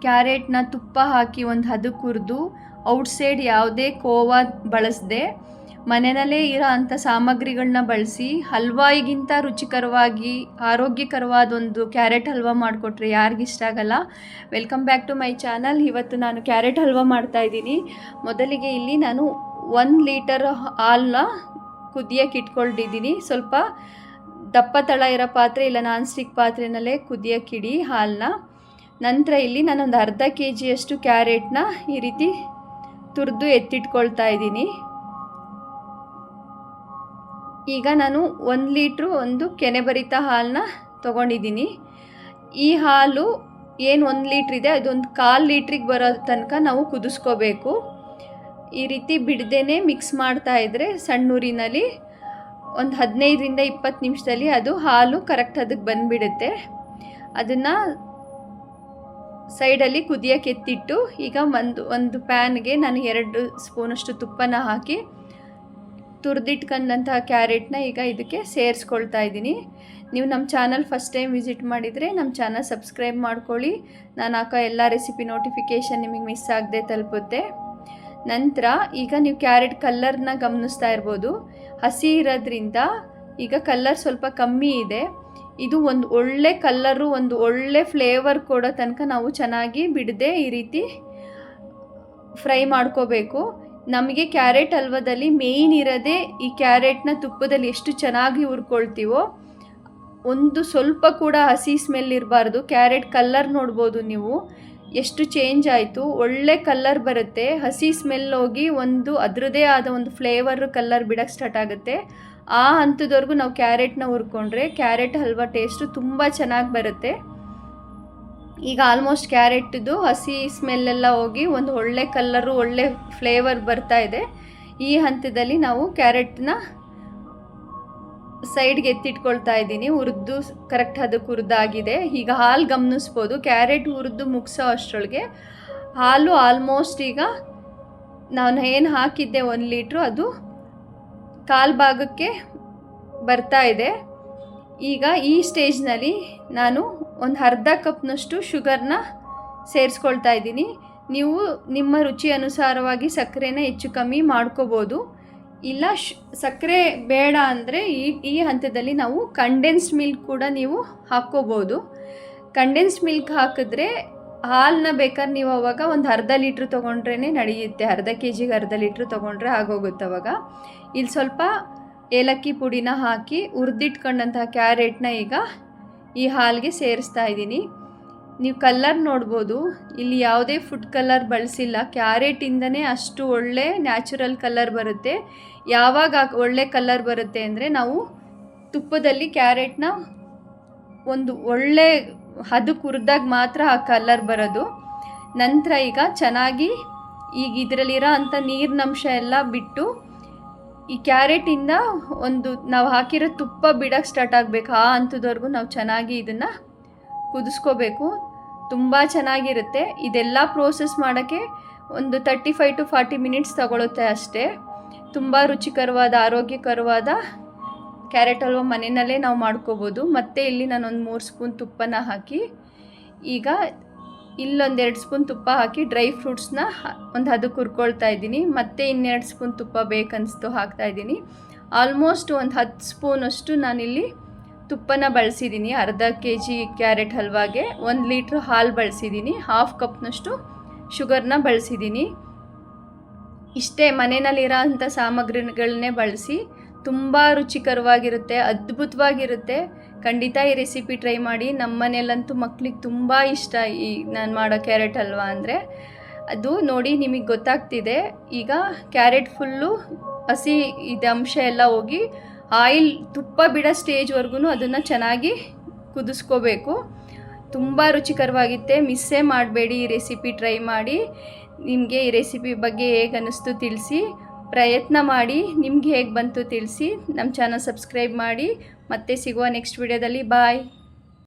ಕ್ಯಾರೆಟ್ನ ತುಪ್ಪ ಹಾಕಿ ಒಂದು ಹದಕ್ಕೆ ಹುರಿದು ಔಟ್ಸೈಡ್ ಯಾವುದೇ ಕೋವಾ ಬಳಸದೆ ಮನೆಯಲ್ಲೇ ಇರೋ ಅಂಥ ಸಾಮಗ್ರಿಗಳನ್ನ ಬಳಸಿ ಹಲ್ವಾಯಿಗಿಂತ ರುಚಿಕರವಾಗಿ ಆರೋಗ್ಯಕರವಾದ ಒಂದು ಕ್ಯಾರೆಟ್ ಹಲ್ವಾ ಮಾಡಿಕೊಟ್ರೆ ಯಾರಿಗಿಷ್ಟ ಆಗಲ್ಲ. Welcome back to my channel. ಇವತ್ತು ನಾನು ಕ್ಯಾರೆಟ್ ಹಲ್ವಾ ಮಾಡ್ತಾಯಿದ್ದೀನಿ. ಮೊದಲಿಗೆ ಇಲ್ಲಿ ನಾನು 1 ಲೀಟರ್ ಹಾಲನ್ನ ಕುದಿಯೋಕೆ ಇಟ್ಕೊಂಡಿದ್ದೀನಿ. ಸ್ವಲ್ಪ ದಪ್ಪ ತಳ ಇರೋ ಪಾತ್ರೆ ಇಲ್ಲ ನಾನ್ ಸ್ಟಿಕ್ ಪಾತ್ರೆನಲ್ಲೇ ಕುದಿಯೋಕ್ಕಿಡಿ ಹಾಲನ್ನ. ನಂತರ ಇಲ್ಲಿ ನಾನೊಂದು ಅರ್ಧ kg ಕ್ಯಾರೆಟ್ನ ಈ ರೀತಿ ತುರಿದು ಎತ್ತಿಟ್ಕೊಳ್ತಾ ಇದ್ದೀನಿ. ಈಗ ನಾನು 1 ಲೀಟ್ರು ಒಂದು ಕೆನೆಭರಿತ ಹಾಲನ್ನ ತೊಗೊಂಡಿದ್ದೀನಿ. ಈ ಹಾಲು ಏನು 1 ಲೀಟ್ರ್ ಇದೆ ಅದೊಂದು 1/4 ಲೀಟ್ರಿಗೆ ಬರೋ ತನಕ ನಾವು ಕುದಿಸ್ಕೋಬೇಕು. ಈ ರೀತಿ ಬಿಡದೇನೆ ಮಿಕ್ಸ್ ಮಾಡ್ತಾ ಇದ್ದರೆ ಸಣ್ಣ ಊರಿನಲ್ಲಿ ಒಂದು 15ರಿಂದ 20 ನಿಮಿಷದಲ್ಲಿ ಅದು ಹಾಲು ಕರೆಕ್ಟ್ ಅದಕ್ಕೆ ಬಂದುಬಿಡುತ್ತೆ. ಅದನ್ನು ಸೈಡಲ್ಲಿ ಕುದಿಯೋಕೆ ಎತ್ತಿಟ್ಟು ಈಗ ಒಂದು ಪ್ಯಾನ್ಗೆ ನಾನು 2 ಸ್ಪೂನಷ್ಟು ತುಪ್ಪನ ಹಾಕಿ ತುರಿದಿಟ್ಕೊಂಡಂತಹ ಕ್ಯಾರೆಟ್ನ ಈಗ ಇದಕ್ಕೆ ಸೇರಿಸ್ಕೊಳ್ತಾ ಇದ್ದೀನಿ. ನೀವು ನಮ್ಮ ಚಾನಲ್ ಫಸ್ಟ್ ಟೈಮ್ ವಿಸಿಟ್ ಮಾಡಿದರೆ ನಮ್ಮ ಚಾನಲ್ ಸಬ್ಸ್ಕ್ರೈಬ್ ಮಾಡ್ಕೊಳ್ಳಿ. ನಾನು ಹಾಕೋ ಎಲ್ಲ ರೆಸಿಪಿ ನೋಟಿಫಿಕೇಷನ್ ನಿಮಗೆ ಮಿಸ್ ಆಗದೆ ತಲುಪುತ್ತೆ. ನಂತರ ಈಗ ನೀವು ಕ್ಯಾರೆಟ್ ಕಲ್ಲರ್ನ ಗಮನಿಸ್ತಾ ಇರ್ಬೋದು. ಹಸಿ ಇರೋದ್ರಿಂದ ಈಗ ಕಲ್ಲರ್ ಸ್ವಲ್ಪ ಕಮ್ಮಿ ಇದೆ. ಇದು ಒಂದು ಒಳ್ಳೆ ಕಲ್ಲರು, ಒಂದು ಒಳ್ಳೆ ಫ್ಲೇವರ್ ಕೊಡೋ ತನಕ ನಾವು ಚೆನ್ನಾಗಿ ಬಿಡದೆ ಈ ರೀತಿ ಫ್ರೈ ಮಾಡ್ಕೋಬೇಕು. ನಮಗೆ ಕ್ಯಾರೆಟ್ ಹಲ್ವಾದಲ್ಲಿ ಮೇಯ್ನ್ ಇರೋದೇ ಈ ಕ್ಯಾರೆಟ್ನ ತುಪ್ಪದಲ್ಲಿ ಎಷ್ಟು ಚೆನ್ನಾಗಿ ಹುರ್ಕೊಳ್ತೀವೋ, ಒಂದು ಸ್ವಲ್ಪ ಕೂಡ ಹಸಿ ಸ್ಮೆಲ್ ಇರಬಾರ್ದು. ಕ್ಯಾರೆಟ್ ಕಲ್ಲರ್ ನೋಡ್ಬೋದು ನೀವು ಎಷ್ಟು ಚೇಂಜ್ ಆಯಿತು, ಒಳ್ಳೆ ಕಲ್ಲರ್ ಬರುತ್ತೆ. ಹಸಿ ಸ್ಮೆಲ್ ಹೋಗಿ ಒಂದು ಅದರದೇ ಆದ ಒಂದು ಫ್ಲೇವರ್ ಕಲ್ಲರ್ ಬಿಡೋಕ್ಕೆ ಸ್ಟಾರ್ಟ್ ಆಗುತ್ತೆ. ಆ ಹಂತದವರೆಗೂ ನಾವು ಕ್ಯಾರೆಟ್ನ ಹುರ್ಕೊಂಡ್ರೆ ಕ್ಯಾರೆಟ್ ಹಲ್ವಾ ಟೇಸ್ಟು ತುಂಬ ಚೆನ್ನಾಗಿ ಬರುತ್ತೆ. ಈಗ ಆಲ್ಮೋಸ್ಟ್ ಕ್ಯಾರೆಟ್ದು ಹಸಿ ಸ್ಮೆಲ್ಲೆಲ್ಲ ಹೋಗಿ ಒಂದು ಒಳ್ಳೆ ಕಲ್ಲರು, ಒಳ್ಳೆ ಫ್ಲೇವರ್ ಬರ್ತಾ ಇದೆ. ಈ ಹಂತದಲ್ಲಿ ನಾವು ಕ್ಯಾರೆಟ್ನ ಸೈಡ್ಗೆ ಎತ್ತಿಟ್ಕೊಳ್ತಾ ಇದ್ದೀನಿ. ಹುರಿದು ಕರೆಕ್ಟ್ ಅದಕ್ಕೆ ಹುರಿದಾಗಿದೆ. ಈಗ ಹಾಲು ಗಮನಿಸ್ಬೋದು. ಕ್ಯಾರೆಟ್ ಹುರಿದು ಮುಗಿಸೋ ಅಷ್ಟರೊಳಗೆ ಹಾಲು ಆಲ್ಮೋಸ್ಟ್ ಈಗ ನಾನು ಏನು ಹಾಕಿದ್ದೆ 1 ಲೀಟ್ರು ಅದು 1/4 ಭಾಗಕ್ಕೆ ಬರ್ತಾ ಇದೆ. ಈಗ ಈ ಸ್ಟೇಜ್ನಲ್ಲಿ ನಾನು ಒಂದು ಅರ್ಧ ಕಪ್ನಷ್ಟು ಶುಗರ್ನ ಸೇರಿಸ್ಕೊಳ್ತಾ ಇದ್ದೀನಿ. ನೀವು ನಿಮ್ಮ ರುಚಿ ಅನುಸಾರವಾಗಿ ಸಕ್ಕರೆನ ಹೆಚ್ಚು ಕಮ್ಮಿ ಮಾಡ್ಕೋಬೋದು. ಇಲ್ಲ ಸಕ್ಕರೆ ಬೇಡ ಅಂದರೆ ಈ ಹಂತದಲ್ಲಿ ನಾವು ಕಂಡೆನ್ಸ್ಡ್ ಮಿಲ್ಕ್ ಕೂಡ ನೀವು ಹಾಕ್ಕೋಬೋದು. ಕಂಡೆನ್ಸ್ಡ್ ಮಿಲ್ಕ್ ಹಾಕಿದ್ರೆ ಹಾಲನ್ನ ಬೇಕಾದ್ರೆ ನೀವು ಅವಾಗ ಒಂದು ಅರ್ಧ ಲೀಟ್ರ್ ತೊಗೊಂಡ್ರೇ ನಡೆಯುತ್ತೆ. ಅರ್ಧ kgಗೆ ಅರ್ಧ ಲೀಟ್ರ್ ತೊಗೊಂಡ್ರೆ ಆಗೋಗುತ್ತೆ. ಅವಾಗ ಇಲ್ಲಿ ಸ್ವಲ್ಪ ಏಲಕ್ಕಿ ಪುಡಿನ ಹಾಕಿ ಹುರಿದಿಟ್ಕೊಂಡಂತಹ ಕ್ಯಾರೆಟ್ನ ಈಗ ಈ ಹಾಲಿಗೆ ಸೇರಿಸ್ತಾ ಇದ್ದೀನಿ. ನೀವು ಕಲ್ಲರ್ ನೋಡ್ಬೋದು, ಇಲ್ಲಿ ಯಾವುದೇ ಫುಡ್ ಕಲರ್ ಬಳಸಿಲ್ಲ. ಕ್ಯಾರೆಟಿಂದನೇ ಅಷ್ಟು ಒಳ್ಳೆ ನ್ಯಾಚುರಲ್ ಕಲ್ಲರ್ ಬರುತ್ತೆ. ಯಾವಾಗ ಒಳ್ಳೆ ಕಲ್ಲರ್ ಬರುತ್ತೆ ಅಂದರೆ ನಾವು ತುಪ್ಪದಲ್ಲಿ ಕ್ಯಾರೆಟ್ನ ಒಂದು ಒಳ್ಳೆ ಹದಕ್ಕೆ ಹುರಿದಾಗ ಮಾತ್ರ ಆ ಕಲ್ಲರ್ ಬರೋದು. ನಂತರ ಈಗ ಚೆನ್ನಾಗಿ ಈಗ ಇದರಲ್ಲಿರೋ ಅಂಥ ನೀರಿನಂಶ ಎಲ್ಲ ಬಿಟ್ಟು ಈ ಕ್ಯಾರೆಟಿಂದ ಒಂದು ನಾವು ಹಾಕಿರೋ ತುಪ್ಪ ಬಿಡೋಕ್ಕೆ ಸ್ಟಾರ್ಟ್ ಆಗಬೇಕು. ಆ ಹಂತದವರೆಗೂ ನಾವು ಚೆನ್ನಾಗಿ ಇದನ್ನು ಕುದಿಸ್ಕೋಬೇಕು. ತುಂಬ ಚೆನ್ನಾಗಿರುತ್ತೆ. ಇದೆಲ್ಲ ಪ್ರೋಸೆಸ್ ಮಾಡೋಕ್ಕೆ ಒಂದು 35 to 40 ಮಿನಿಟ್ಸ್ ತಗೊಳುತ್ತೆ ಅಷ್ಟೇ. ತುಂಬ ರುಚಿಕರವಾದ ಆರೋಗ್ಯಕರವಾದ ಕ್ಯಾರೆಟ್ ಹಲ್ವಾ ಮನೆಯಲ್ಲೇ ನಾವು ಮಾಡ್ಕೋಬೋದು. ಮತ್ತು ಇಲ್ಲಿ ನಾನೊಂದು 3 ಸ್ಪೂನ್ ತುಪ್ಪನ ಹಾಕಿ ಈಗ ಇಲ್ಲೊಂದು 2 ಸ್ಪೂನ್ ತುಪ್ಪ ಹಾಕಿ ಡ್ರೈ ಫ್ರೂಟ್ಸ್ನ ಒಂದು ಹದಕ್ಕೆ ಹುರ್ಕೊಳ್ತಾ ಇದ್ದೀನಿ. ಮತ್ತು 2 ಸ್ಪೂನ್ ತುಪ್ಪ ಬೇಕನ್ನಿಸ್ತು ಹಾಕ್ತಾಯಿದ್ದೀನಿ. ಆಲ್ಮೋಸ್ಟ್ ಒಂದು 10 ಸ್ಪೂನಷ್ಟು ನಾನಿಲ್ಲಿ ತುಪ್ಪನ ಬಳಸಿದ್ದೀನಿ. ಅರ್ಧ kg ಕ್ಯಾರೆಟ್ ಹಲ್ವಾಗೆ 1 ಲೀಟ್ರ್ ಹಾಲು ಬಳಸಿದ್ದೀನಿ. 1/2 ಕಪ್ನಷ್ಟು ಶುಗರ್ನ ಬಳಸಿದ್ದೀನಿ. ಇಷ್ಟೇ ಮನೆಯಲ್ಲಿರೋ ಅಂಥ ಸಾಮಗ್ರಿಗಳನ್ನೇ ಬಳಸಿ ತುಂಬ ರುಚಿಕರವಾಗಿರುತ್ತೆ, ಅದ್ಭುತವಾಗಿರುತ್ತೆ. ಖಂಡಿತ ಈ ರೆಸಿಪಿ ಟ್ರೈ ಮಾಡಿ. ನಮ್ಮ ಮನೆಯಲ್ಲಂತೂ ಮಕ್ಳಿಗೆ ತುಂಬ ಇಷ್ಟ ಈ ನಾನು ಮಾಡೋ ಕ್ಯಾರೆಟ್ ಹಲ್ವಾ ಅಂದರೆ. ಅದು ನೋಡಿ ನಿಮಗೆ ಗೊತ್ತಾಗ್ತಿದೆ. ಈಗ ಕ್ಯಾರೆಟ್ ಫುಲ್ಲು ಹಸಿ ಇದು ಅಂಶ ಎಲ್ಲ ಹೋಗಿ ಆಯಿಲ್ ತುಪ್ಪ ಬಿಡೋ ಸ್ಟೇಜ್ವರೆಗೂ ಅದನ್ನು ಚೆನ್ನಾಗಿ ಕುದಿಸ್ಕೋಬೇಕು. ತುಂಬ ರುಚಿಕರವಾಗಿತ್ತೆ. ಮಿಸ್ಸೇ ಮಾಡಬೇಡಿ. ಈ ರೆಸಿಪಿ ಟ್ರೈ ಮಾಡಿ. ನಿಮಗೆ ಈ ರೆಸಿಪಿ ಬಗ್ಗೆ ಹೇಗೆ ಅನ್ನಿಸ್ತು ತಿಳಿಸಿ. ಪ್ರಯತ್ನ ಮಾಡಿ ನಿಮ್ಗೆ ಹೇಗೆ ಬಂತು ತಿಳಿಸಿ. ನಮ್ಮ ಚಾನಲ್ ಸಬ್ಸ್ಕ್ರೈಬ್ ಮಾಡಿ. ಮತ್ತೆ ಸಿಗುವ ನೆಕ್ಸ್ಟ್ ವಿಡಿಯೋದಲ್ಲಿ. ಬಾಯ್.